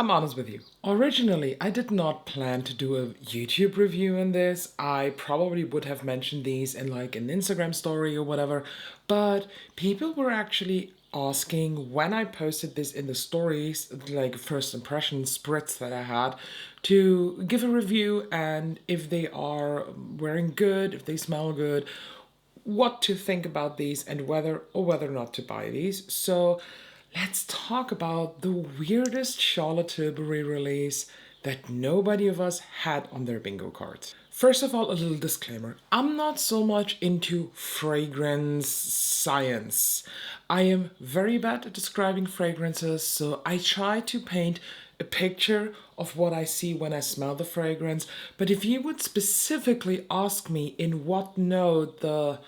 I'm honest with you. Originally, I did not plan to do a YouTube review on this. I probably would have mentioned these in like an Instagram story or whatever, but people were actually asking when I posted this in the stories, like first impression spritz that I had, to give a review and if they are wearing good, if they smell good, what to think about these and whether or not to buy these. So let's talk about the weirdest Charlotte Tilbury release that nobody of us had on their bingo cards. First of all, a little disclaimer. I'm not so much into fragrance science. I am very bad at describing fragrances, so I try to paint a picture of what I see when I smell the fragrance. But if you would specifically ask me in what note the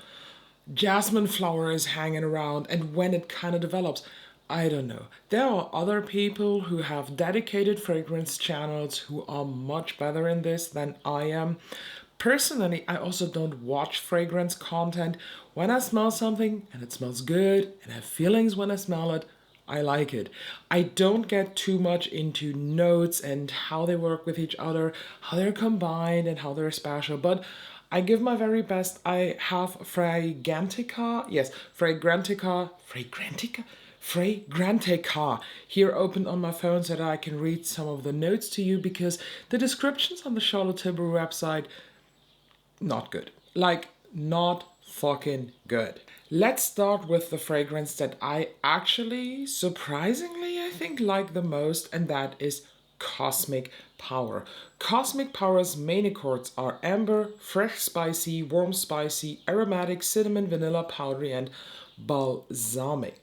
jasmine flower is hanging around and when it kind of develops, I don't know. There are other people who have dedicated fragrance channels who are much better in this than I am. Personally, I also don't watch fragrance content. When I smell something and it smells good and I have feelings when I smell it, I like it. I don't get too much into notes and how they work with each other, how they're combined and how they're special, but I give my very best. I have Fragrantica, yes, Fragrantica here open on my phone so that I can read some of the notes to you because the descriptions on the Charlotte Tilbury website, not good. Like, not fucking good. Let's start with the fragrance that I actually, surprisingly, I think like the most, and that is Cosmic Power. Cosmic Power's main accords are amber, fresh spicy, warm spicy, aromatic, cinnamon, vanilla, powdery, and balsamic.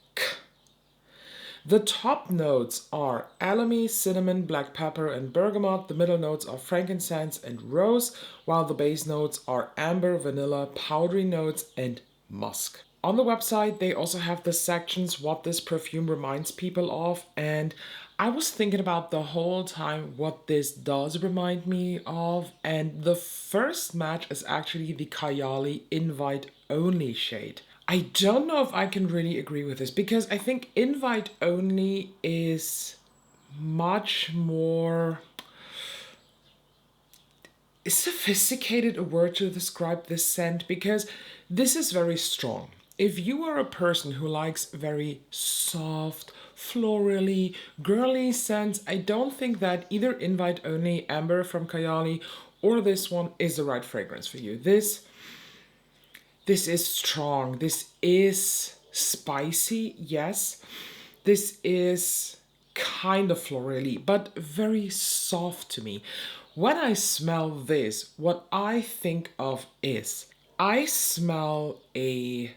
The top notes are alum, cinnamon, black pepper, and bergamot. The middle notes are frankincense and rose, while the base notes are amber, vanilla, powdery notes, and musk. On the website, they also have the sections what this perfume reminds people of, and I was thinking about the whole time what this does remind me of, and the first match is actually the Kayali Invite Only shade. I don't know if I can really agree with this because I think invite only is much more. Is sophisticated a word to describe this scent? Because this is very strong. If you are a person who likes very soft, florally, girly scents, I don't think that either invite only Amber from Kayali or this one is the right fragrance for you. This is strong. This is spicy, yes. This is kind of florally, but very soft to me. When I smell this, what I think of is I smell a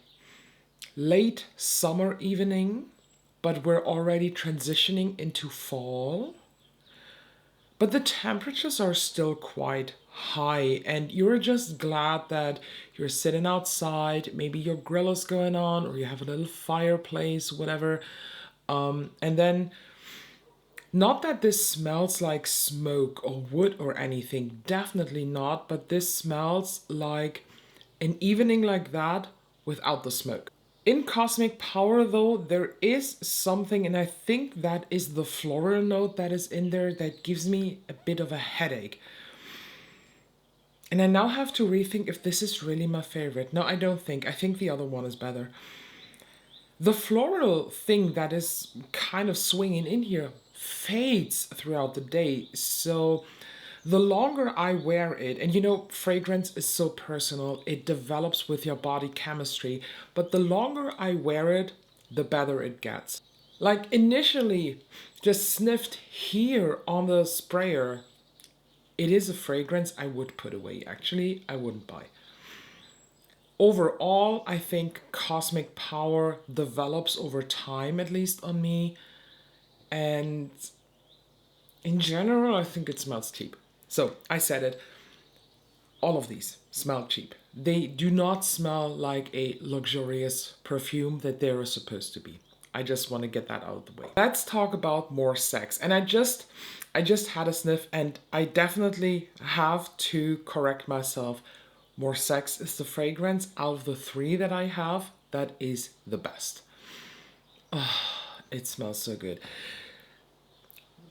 late summer evening, but we're already transitioning into fall. But the temperatures are still quite high, and you're just glad that you're sitting outside. Maybe your grill is going on, or you have a little fireplace, whatever. And then, not that this smells like smoke or wood or anything, definitely not, but this smells like an evening like that without the smoke. In Cosmic Power, though, there is something, and I think that is the floral note that is in there that gives me a bit of a headache. And I now have to rethink if this is really my favorite. No, I don't think. I think the other one is better. The floral thing that is kind of swinging in here fades throughout the day, so the longer I wear it, and you know, fragrance is so personal, it develops with your body chemistry, but the longer I wear it, the better it gets. Like initially, just sniffed here on the sprayer, it is a fragrance I would put away. Actually, I wouldn't buy. Overall, I think Cosmic Power develops over time, at least on me, and in general, I think it smells cheap. So, I said it, all of these smell cheap. They do not smell like a luxurious perfume that they are supposed to be. I just want to get that out of the way. Let's talk about more sex. And I just had a sniff and I definitely have to correct myself. More Sex is the fragrance out of the three that I have that is the best. Oh, it smells so good.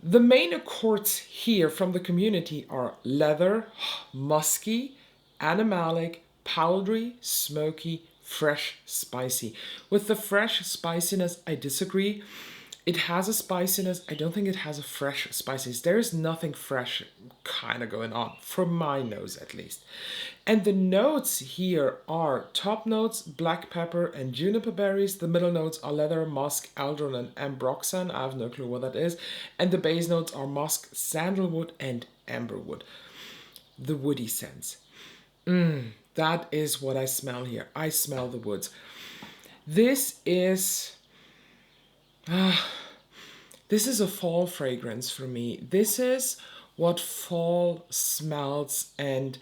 The main accords here from the community are leather, musky, animalic, powdery, smoky, fresh, spicy. With the fresh spiciness, I disagree. It has a spiciness. I don't think it has a fresh spiciness. There is nothing fresh kind of going on, for my nose at least. And the notes here are top notes, black pepper and juniper berries. The middle notes are leather, musk, aldron, and ambroxan. I have no clue what that is. And the base notes are musk, sandalwood, and amberwood. The woody scents. That is what I smell here. I smell the woods. This is a fall fragrance for me. This is what fall smells. And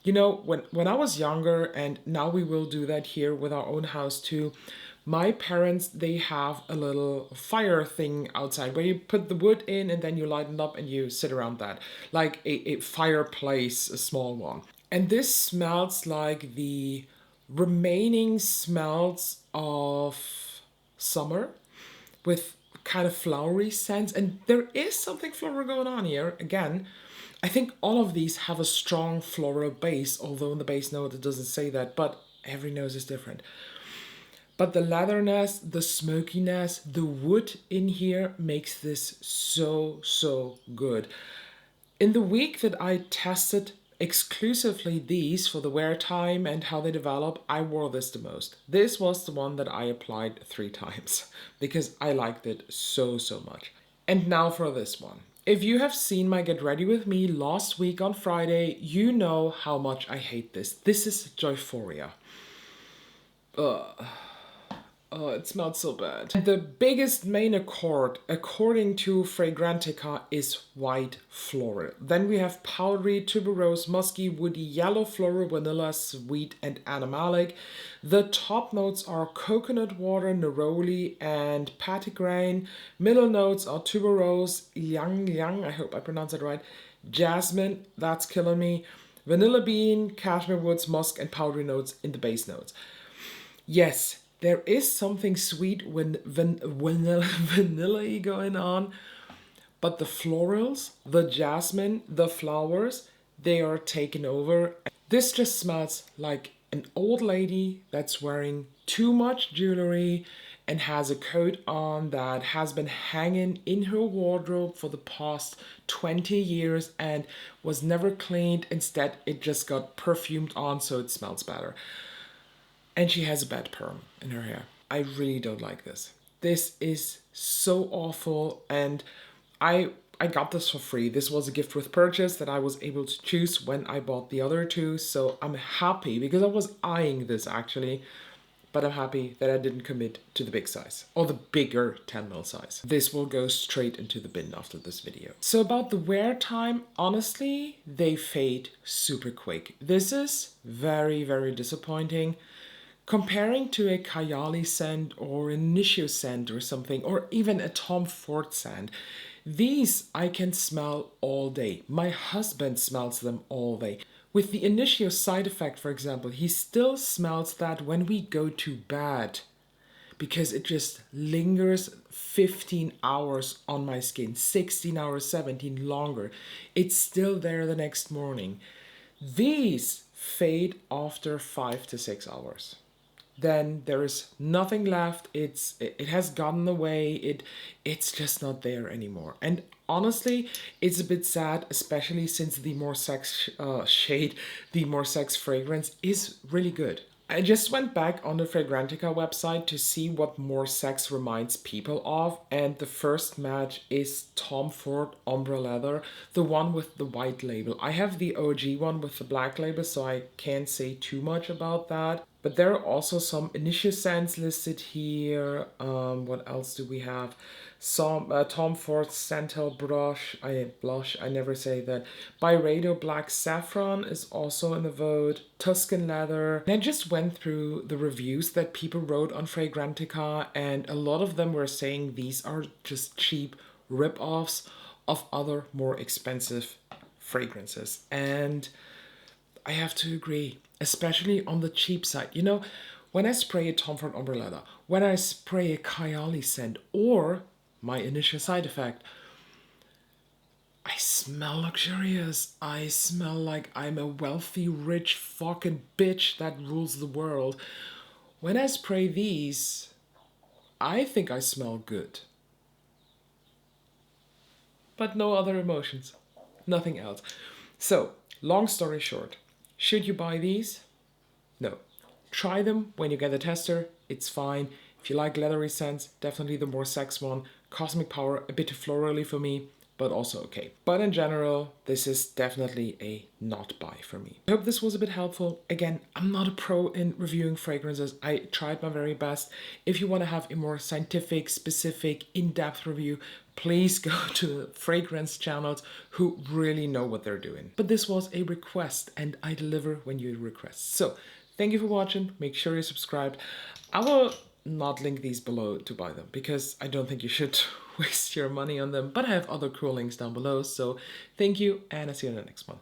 you know, when I was younger, and now we will do that here with our own house too, my parents, they have a little fire thing outside where you put the wood in and then you light it up and you sit around that, like a fireplace, a small one. And this smells like the remaining smells of summer with kind of flowery scents. And there is something floral going on here. Again, I think all of these have a strong floral base, although in the base note it doesn't say that, but every nose is different. But the leatherness, the smokiness, the wood in here makes this so, so good. In the week that I tested exclusively these for the wear time and how they develop, I wore this the most. This was the one that I applied 3 times because I liked it so, so much. And now for this one. If you have seen my Get Ready With Me last week on Friday, you know how much I hate this. This is Joyphoria. Oh, it smells so bad. The biggest main accord, according to Fragrantica, is white floral. Then we have powdery, tuberose, musky, woody, yellow floral, vanilla, sweet, and animalic. The top notes are coconut water, neroli, and petitgrain. Middle notes are tuberose, yang, I hope I pronounced it right, jasmine, that's killing me, vanilla bean, cashmere woods, musk, and powdery notes in the base notes. Yes, there is something sweet when vanilla going on, but the florals, the jasmine, the flowers, they are taken over. This just smells like an old lady that's wearing too much jewelry and has a coat on that has been hanging in her wardrobe for the past 20 years and was never cleaned. Instead, it just got perfumed on so it smells better. And she has a bad perm in her hair. I really don't like this. This is so awful, and I got this for free. This was a gift with purchase that I was able to choose when I bought the other 2, so I'm happy because I was eyeing this actually, but I'm happy that I didn't commit to the big size, or the bigger 10ml size. This will go straight into the bin after this video. So about the wear time, honestly, they fade super quick. This is very, very disappointing. Comparing to a Kayali scent or an Initio scent or something, or even a Tom Ford scent, these I can smell all day. My husband smells them all day. With the Initio side effect, for example, he still smells that when we go to bed because it just lingers 15 hours on my skin, 16 hours, 17 longer. It's still there the next morning. These fade after 5 to 6 hours. Then there is nothing left. It has gotten away. It's just not there anymore. And honestly, it's a bit sad, especially since the more sex shade, the more sex fragrance is really good. I just went back on the Fragrantica website to see what more sex reminds people of, and the first match is Tom Ford Ombre Leather, the one with the white label. I have the OG one with the black label, so I can't say too much about that. But there are also some initial scents listed here. What else do we have? Some Tom Ford Santal Blush. I never say that. Byredo Black Saffron is also in the vote. Tuscan Leather. And I just went through the reviews that people wrote on Fragrantica, and a lot of them were saying these are just cheap rip-offs of other more expensive fragrances. And I have to agree, especially on the cheap side. You know, when I spray a Tom Ford Ombre Leather, when I spray a Kayali scent, or my initial side effect, smell luxurious. I smell like I'm a wealthy, rich fucking bitch that rules the world. When I spray these, I think I smell good. But no other emotions. Nothing else. So, long story short, should you buy these? No. Try them when you get a tester, it's fine. If you like leathery scents, definitely the more sex one. Cosmic Power, a bit too florally for me, but also okay. But in general, this is definitely a not buy for me. I hope this was a bit helpful. Again, I'm not a pro in reviewing fragrances. I tried my very best. If you want to have a more scientific, specific, in-depth review, please go to the fragrance channels who really know what they're doing. But this was a request and I deliver when you request. So thank you for watching. Make sure you're subscribed. I will not link these below to buy them because I don't think you should waste your money on them. But I have other cool links down below. So thank you and I'll see you in the next one.